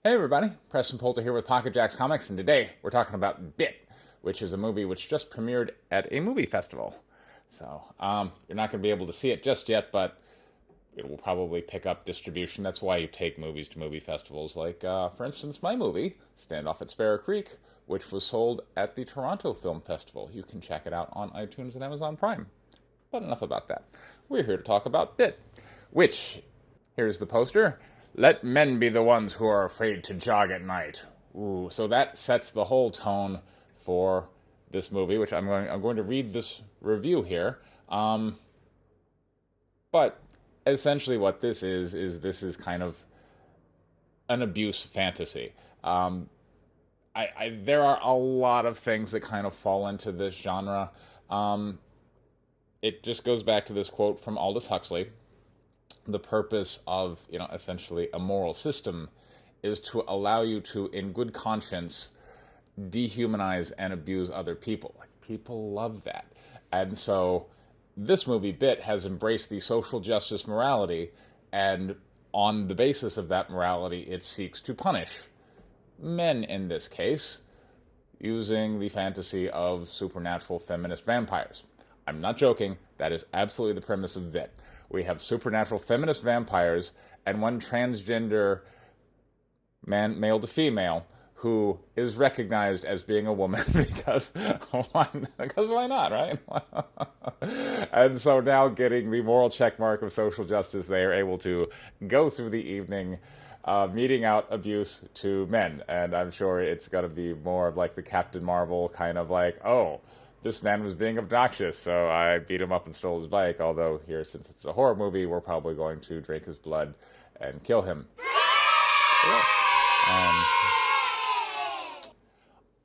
Hey everybody, Preston Poulter here with Pocket Jacks Comics, and today we're talking about Bit, which is a movie which just premiered at a movie festival. So, you're not going to be able to see it just yet, but it will probably pick up distribution. That's why you take movies to movie festivals. Like, for instance, my movie, Standoff at Sparrow Creek, which was sold at the Toronto Film Festival. You can check it out on iTunes and Amazon Prime. But enough about that. We're here to talk about Bit, which, here's the poster. Let men be the ones who are afraid to jog at night. Ooh, so that sets the whole tone for this movie, which I'm going to read this review here. But essentially what this this is kind of an abuse fantasy. There are a lot of things that kind of fall into this genre. It just goes back to this quote from Aldous Huxley. The purpose of, essentially a moral system is to allow you to, in good conscience, dehumanize and abuse other people. Like, people love that. And so this movie, Bit, has embraced the social justice morality, and on the basis of that morality, it seeks to punish men in this case, using the fantasy of supernatural feminist vampires. I'm not joking, that is absolutely the premise of Bit. We have supernatural feminist vampires and one transgender male to female, who is recognized as being a woman because why not, right? And so now, getting the moral checkmark of social justice, they are able to go through the evening meting out abuse to men. And I'm sure it's going to be more of like the Captain Marvel kind of like, oh, this man was being obnoxious, so I beat him up and stole his bike. Although here, since it's a horror movie, we're probably going to drink his blood and kill him. Yeah.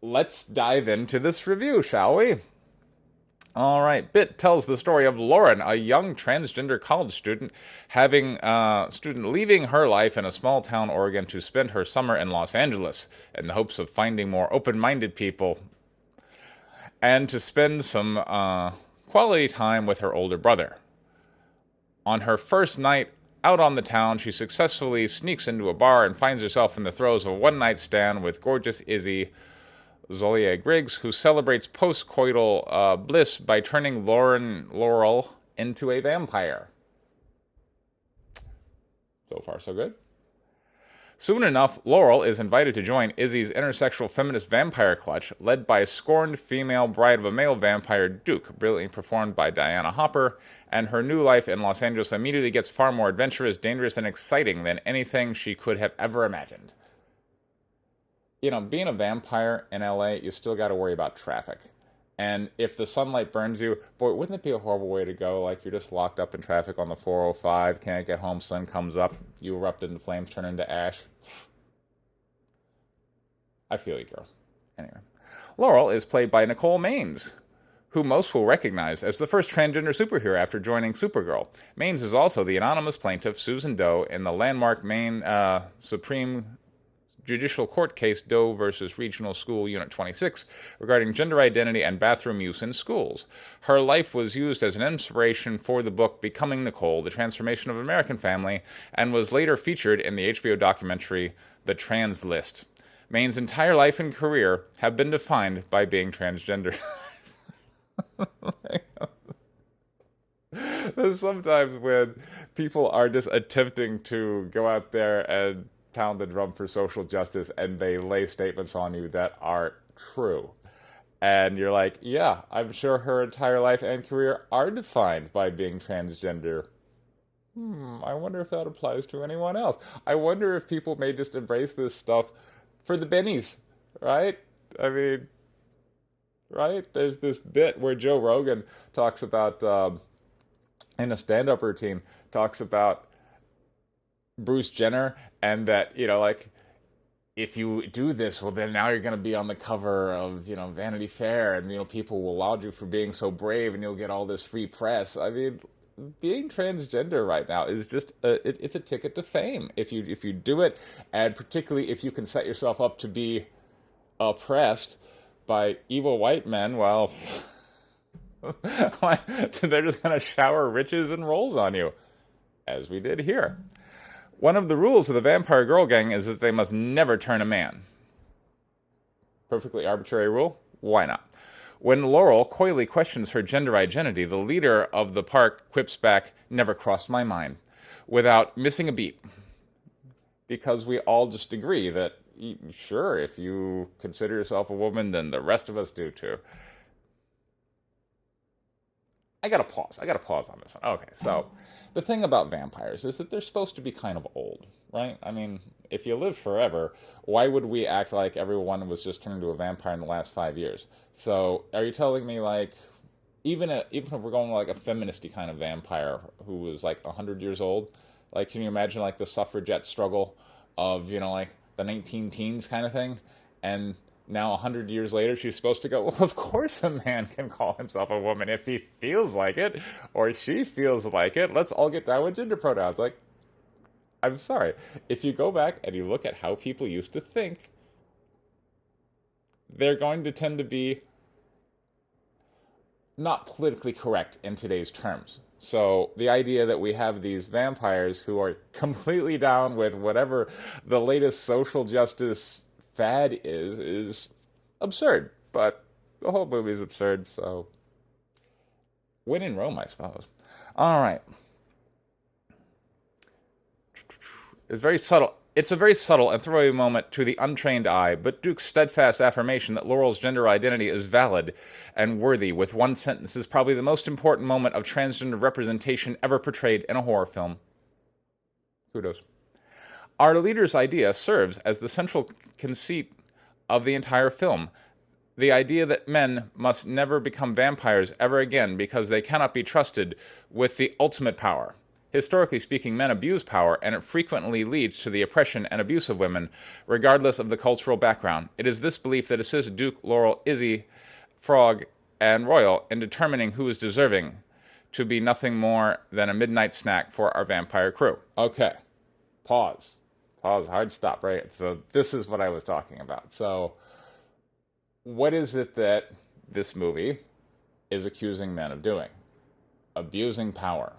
Let's dive into this review, shall we? All right. Bit tells the story of Lauren, a young transgender college student, leaving her life in a small town, Oregon, to spend her summer in Los Angeles in the hopes of finding more open-minded people and to spend some quality time with her older brother. On her first night out on the town, she successfully sneaks into a bar and finds herself in the throes of a one-night stand with gorgeous Izzy Zolier Griggs, who celebrates post-coital bliss by turning Laurel into a vampire. So far, so good. Soon enough, Laurel is invited to join Izzy's intersexual feminist vampire clutch, led by a scorned female bride of a male vampire, Duke, brilliantly performed by Diana Hopper, and her new life in Los Angeles immediately gets far more adventurous, dangerous, and exciting than anything she could have ever imagined. Being a vampire in LA, you still got to worry about traffic. And if the sunlight burns you, boy, wouldn't it be a horrible way to go? Like, you're just locked up in traffic on the 405, can't get home, sun comes up, you erupt into flames, turn into ash. I feel you, girl. Anyway. Laurel is played by Nicole Maines, who most will recognize as the first transgender superhero after joining Supergirl. Maines is also the anonymous plaintiff, Susan Doe, in the landmark Maine Supreme Judicial Court case Doe versus Regional School Unit 26 regarding gender identity and bathroom use in schools. Her life was used as an inspiration for the book Becoming Nicole, The Transformation of an American Family, and was later featured in the HBO documentary The Trans List. Maine's entire life and career have been defined by being transgender. Sometimes when people are just attempting to go out there and pound the drum for social justice, and they lay statements on you that are true. And you're like, yeah, I'm sure her entire life and career are defined by being transgender. I wonder if that applies to anyone else. I wonder if people may just embrace this stuff for the bennies, right? I mean, right? There's this bit where Joe Rogan talks about, in a stand-up routine, talks about Bruce Jenner, and that, if you do this, well, then now you're going to be on the cover of, Vanity Fair, and, people will laud you for being so brave, and you'll get all this free press. I mean, being transgender right now is just, it's a ticket to fame. If you do it, and particularly if you can set yourself up to be oppressed by evil white men, well, they're just going to shower riches and rolls on you, as we did here. One of the rules of the vampire girl gang is that they must never turn a man. Perfectly arbitrary rule? Why not? When Laurel coyly questions her gender identity, the leader of the park quips back, "Never crossed my mind," without missing a beat. Because we all just agree that, sure, if you consider yourself a woman, then the rest of us do too. I gotta pause on this one. Okay, so the thing about vampires is that they're supposed to be kind of old, right? I mean, if you live forever, why would we act like everyone was just turned into a vampire in the last 5 years? So, are you telling me, like, even if we're going like a feministy kind of vampire who was like 100 years old, like, can you imagine like the suffragette struggle of, like the 19 teens kind of thing? And now 100 years later, she's supposed to go, well, of course a man can call himself a woman if he feels like it, or she feels like it. Let's all get down with gender pronouns. Like, I'm sorry. If you go back and you look at how people used to think, they're going to tend to be not politically correct in today's terms. So the idea that we have these vampires who are completely down with whatever the latest social justice fad is absurd. But the whole movie is absurd, so when in Rome, I suppose. All right. It's very subtle. It's a very subtle and throwaway moment to the untrained eye, but Duke's steadfast affirmation that Laurel's gender identity is valid and worthy with one sentence is probably the most important moment of transgender representation ever portrayed in a horror film. Kudos. Our leader's idea serves as the central conceit of the entire film. The idea that men must never become vampires ever again because they cannot be trusted with the ultimate power. Historically speaking, men abuse power, and it frequently leads to the oppression and abuse of women, regardless of the cultural background. It is this belief that assists Duke, Laurel, Izzy, Frog, and Royal in determining who is deserving to be nothing more than a midnight snack for our vampire crew. Okay. Pause, hard stop, right? So this is what I was talking about. So what is it that this movie is accusing men of doing? Abusing power.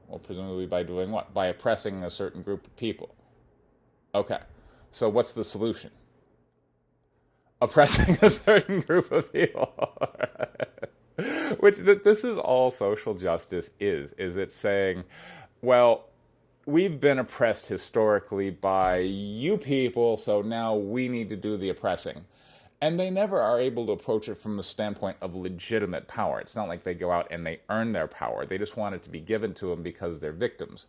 Well, presumably by doing what? By oppressing a certain group of people. Okay, so what's the solution? Oppressing a certain group of people. Which, this is all social justice is it's saying, well, we've been oppressed historically by you people, so now we need to do the oppressing. And they never are able to approach it from the standpoint of legitimate power. It's not like they go out and they earn their power. They just want it to be given to them because they're victims.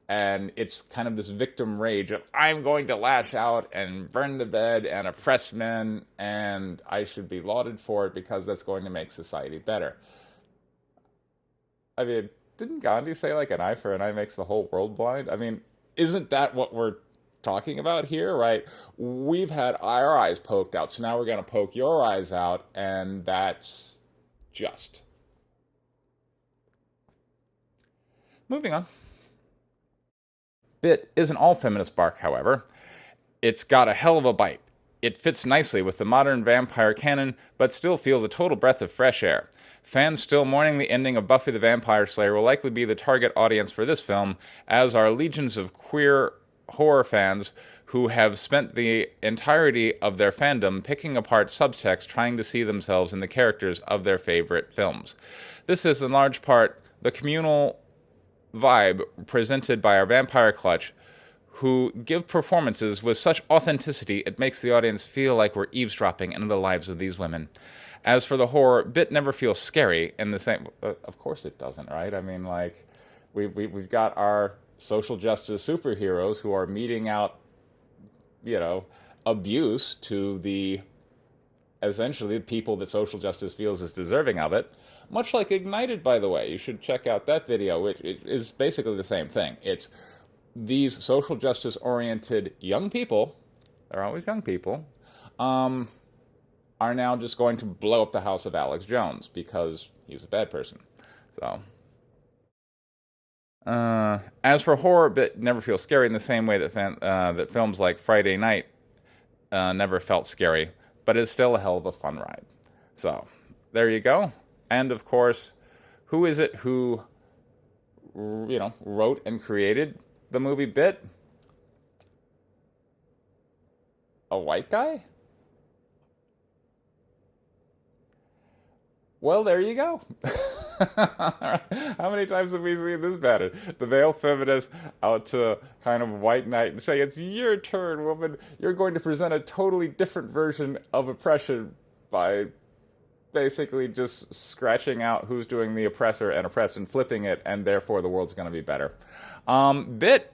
And it's kind of this victim rage of, I'm going to lash out and burn the bed and oppress men, and I should be lauded for it because that's going to make society better. I mean, didn't Gandhi say, like, an eye for an eye makes the whole world blind? I mean, isn't that what we're talking about here, right? We've had our eyes poked out, so now we're going to poke your eyes out, and that's just. Moving on. Bit isn't all feminist bark, however. It's got a hell of a bite. It fits nicely with the modern vampire canon, but still feels a total breath of fresh air. Fans still mourning the ending of Buffy the Vampire Slayer will likely be the target audience for this film, as are legions of queer horror fans who have spent the entirety of their fandom picking apart subtext trying to see themselves in the characters of their favorite films. This is in large part the communal vibe presented by our vampire clutch, who give performances with such authenticity it makes the audience feel like we're eavesdropping into the lives of these women. As for the horror, Bit never feels scary in the same. Of course it doesn't, right? I mean, like, we've got our social justice superheroes who are meting out, abuse to the essentially people that social justice feels is deserving of it. Much like Ignited, by the way. You should check out that video, which is basically the same thing. It's these social justice-oriented young people, they're always young people, are now just going to blow up the house of Alex Jones because he's a bad person. So, as for horror, Bit never feels scary in the same way that that films like Friday Night never felt scary, but it's still a hell of a fun ride. So, there you go. And, of course, who is it who, wrote and created the movie Bit a white guy? Well, there you go. How many times have we seen this pattern? The male feminist out to kind of white knight and say, it's your turn, woman. You're going to present a totally different version of oppression by basically just scratching out who's doing the oppressor and oppressed and flipping it, and therefore the world's going to be better. Bit,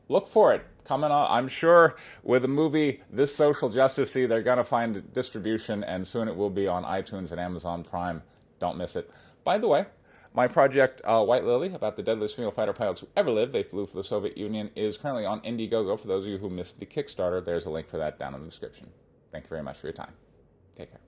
look for it. Coming on, I'm sure with the movie this social justice-y, they're going to find distribution, and soon it will be on iTunes and Amazon Prime. Don't miss it. By the way, my project, White Lily, about the deadliest female fighter pilots who ever lived, they flew for the Soviet Union, is currently on Indiegogo. For those of you who missed the Kickstarter, there's a link for that down in the description. Thank you very much for your time. Take care.